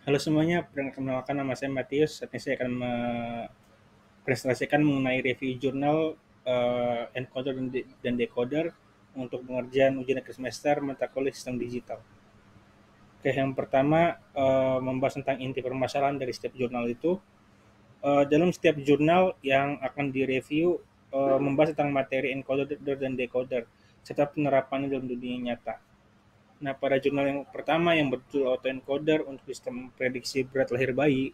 Halo semuanya, perkenalkan nama saya Matius. Saat ini saya akan presentasikan mengenai review jurnal encoder dan decoder untuk pengerjaan ujian akhir semester mata kuliah sistem digital. Oke, yang pertama membahas tentang inti permasalahan dari setiap jurnal itu. Dalam setiap jurnal yang akan direview membahas tentang materi encoder dan decoder serta penerapannya dalam dunia nyata. Nah, pada jurnal yang pertama yang berjudul Autoencoder untuk sistem prediksi berat lahir bayi,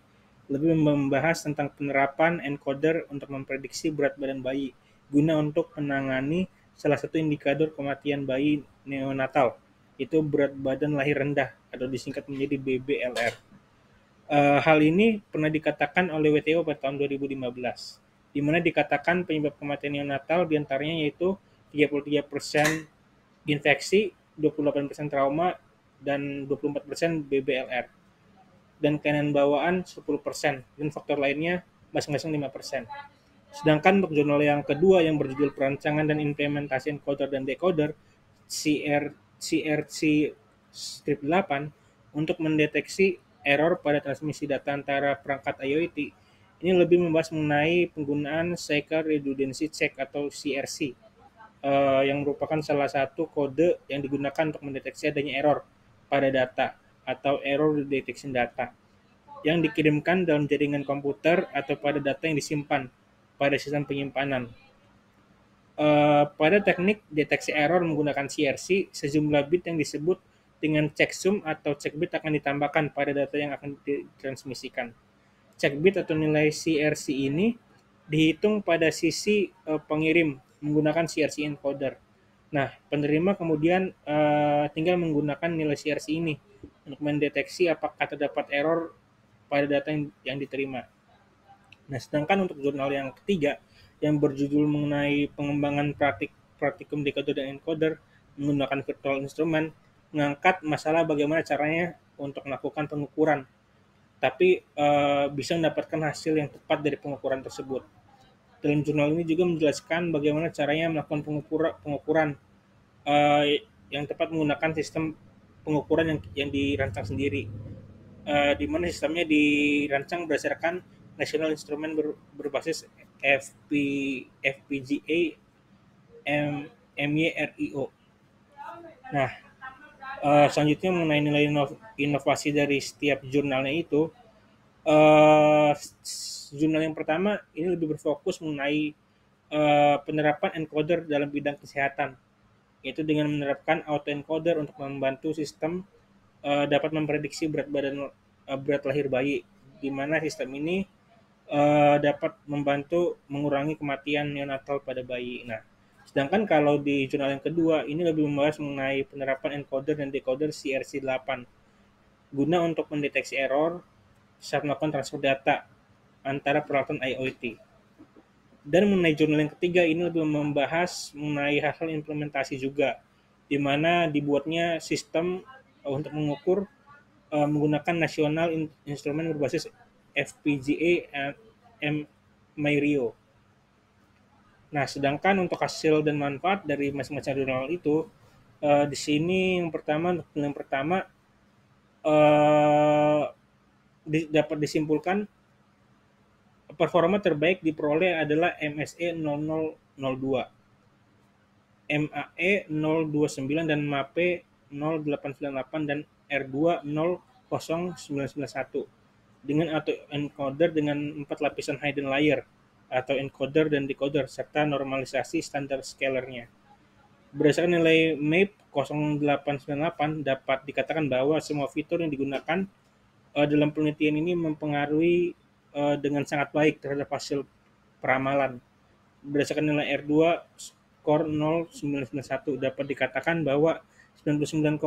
lebih membahas tentang penerapan encoder untuk memprediksi berat badan bayi guna untuk menangani salah satu indikator kematian bayi neonatal, itu berat badan lahir rendah atau disingkat menjadi BBLR. Hal ini pernah dikatakan oleh WTO pada tahun 2015, di mana dikatakan penyebab kematian neonatal diantaranya yaitu 33% infeksi, 28% trauma, dan 24% BBLR. Dan kelainan bawaan 10%, dan faktor lainnya masing-masing 5%. Sedangkan untuk jurnal yang kedua yang berjudul Perancangan dan Implementasi Encoder dan Decoder, CRC strip 8, untuk mendeteksi error pada transmisi data antara perangkat IoT, ini lebih membahas mengenai penggunaan Cycle Redundancy Check atau CRC, yang merupakan salah satu kode yang digunakan untuk mendeteksi adanya error pada data atau error detection data yang dikirimkan dalam jaringan komputer atau pada data yang disimpan pada sistem penyimpanan. Pada teknik deteksi error menggunakan CRC, sejumlah bit yang disebut dengan checksum atau checkbit akan ditambahkan pada data yang akan ditransmisikan. Checkbit atau nilai CRC ini dihitung pada sisi pengirim menggunakan CRC encoder. Nah, penerima kemudian tinggal menggunakan nilai CRC ini untuk mendeteksi apakah terdapat error pada data yang diterima. Nah, sedangkan untuk jurnal yang ketiga yang berjudul mengenai pengembangan praktikum decoder dan encoder menggunakan virtual instrument, mengangkat masalah bagaimana caranya untuk melakukan pengukuran, tapi bisa mendapatkan hasil yang tepat dari pengukuran tersebut. Dalam jurnal ini juga menjelaskan bagaimana caranya melakukan pengukuran yang tepat menggunakan sistem pengukuran yang dirancang sendiri, di mana sistemnya dirancang berdasarkan National Instrument berbasis FPGA MYRIO. Nah, selanjutnya mengenai nilai inovasi dari setiap jurnalnya itu, uh, jurnal yang pertama ini lebih berfokus mengenai penerapan encoder dalam bidang kesehatan, yaitu dengan menerapkan autoencoder untuk membantu sistem dapat memprediksi berat lahir bayi, di mana sistem ini dapat membantu mengurangi kematian neonatal pada bayi. Nah, sedangkan kalau di jurnal yang kedua ini lebih membahas mengenai penerapan encoder dan decoder CRC8 guna untuk mendeteksi error saat melakukan transfer data antara peralatan IoT. Dan mengenai jurnal yang ketiga ini lebih membahas mengenai hal-hal implementasi juga, di mana dibuatnya sistem untuk mengukur menggunakan nasional instrumen berbasis FPGA MyRIO. Nah, sedangkan untuk hasil dan manfaat dari masing-masing jurnal itu, di sini yang pertama eh, dapat disimpulkan performa terbaik diperoleh adalah MSE 0002, MAE 029 dan MAPE 0898 dan R2 00991 dengan autoencoder dengan 4 lapisan hidden layer atau encoder dan decoder serta normalisasi standar scalernya. Berdasarkan nilai MAPE 0898 dapat dikatakan bahwa semua fitur yang digunakan dalam penelitian ini mempengaruhi dengan sangat baik terhadap hasil peramalan. Berdasarkan nilai R2 skor 0991 dapat dikatakan bahwa 99,1%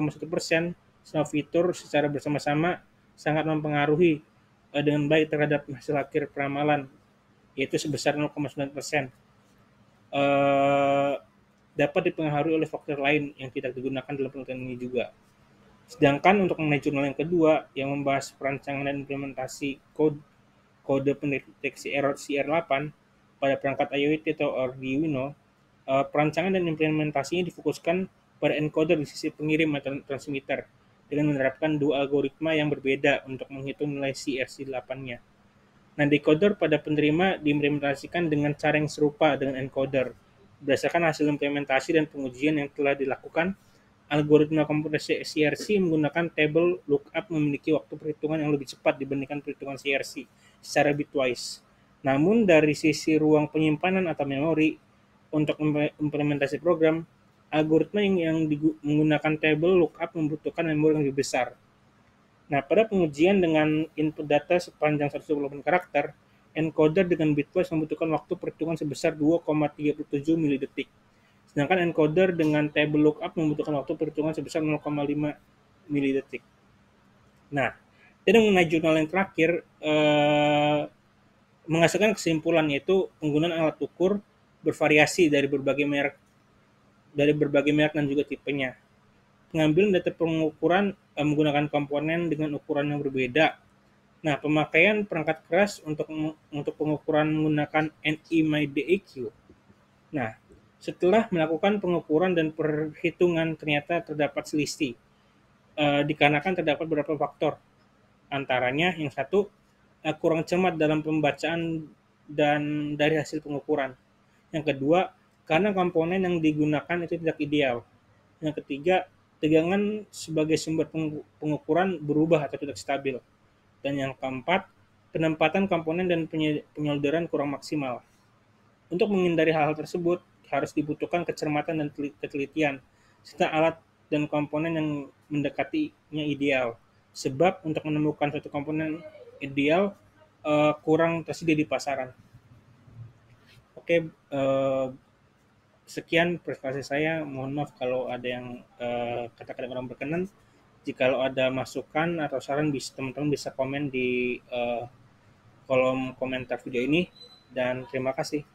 semua fitur secara bersama-sama sangat mempengaruhi dengan baik terhadap hasil akhir peramalan, yaitu sebesar 0,9%. Dapat dipengaruhi oleh faktor lain yang tidak digunakan dalam penelitian ini juga. Sedangkan untuk mengenai jurnal yang kedua yang membahas perancangan dan implementasi kode pendeteksi error CR8 pada perangkat IoT atau Arduino, perancangan dan implementasinya difokuskan pada encoder di sisi pengirim atau transmitter, dengan menerapkan dua algoritma yang berbeda untuk menghitung nilai CRC8-nya. Nah, decoder pada penerima diimplementasikan dengan cara yang serupa dengan encoder. Berdasarkan hasil implementasi dan pengujian yang telah dilakukan, algoritma komputasi CRC menggunakan table lookup memiliki waktu perhitungan yang lebih cepat dibandingkan perhitungan CRC secara bitwise. Namun, dari sisi ruang penyimpanan atau memori, untuk implementasi program, algoritma yang menggunakan table lookup membutuhkan memori yang lebih besar. Nah, pada pengujian dengan input data sepanjang 128 karakter, encoder dengan bitwise membutuhkan waktu perhitungan sebesar 2,37 milidetik. Sedangkan encoder dengan table lookup membutuhkan waktu perhitungan sebesar 0,5 milidetik. Nah, dan mengenai jurnal yang terakhir, menghasilkan kesimpulan yaitu penggunaan alat ukur bervariasi dari berbagai merek dan juga tipenya. Pengambilan data pengukuran menggunakan komponen dengan ukuran yang berbeda. Nah, pemakaian perangkat keras untuk pengukuran menggunakan NI-MyDEQ. Nah, setelah melakukan pengukuran dan perhitungan ternyata terdapat selisih. Dikarenakan terdapat beberapa faktor. Antaranya yang satu, kurang cermat dalam pembacaan dan dari hasil pengukuran. Yang kedua, karena komponen yang digunakan itu tidak ideal. Yang ketiga, tegangan sebagai sumber pengukuran berubah atau tidak stabil. Dan yang keempat, penempatan komponen dan penyolderan kurang maksimal. Untuk menghindari hal-hal tersebut, harus dibutuhkan kecermatan dan ketelitian, serta alat dan komponen yang mendekatinya ideal. Sebab untuk menemukan suatu komponen ideal kurang tersedia di pasaran. Oke, sekian presentasi saya. Mohon maaf kalau ada yang kata-kata kurang berkenan. Jikalau ada masukan atau saran, teman-teman bisa komen di kolom komentar video ini. Dan terima kasih.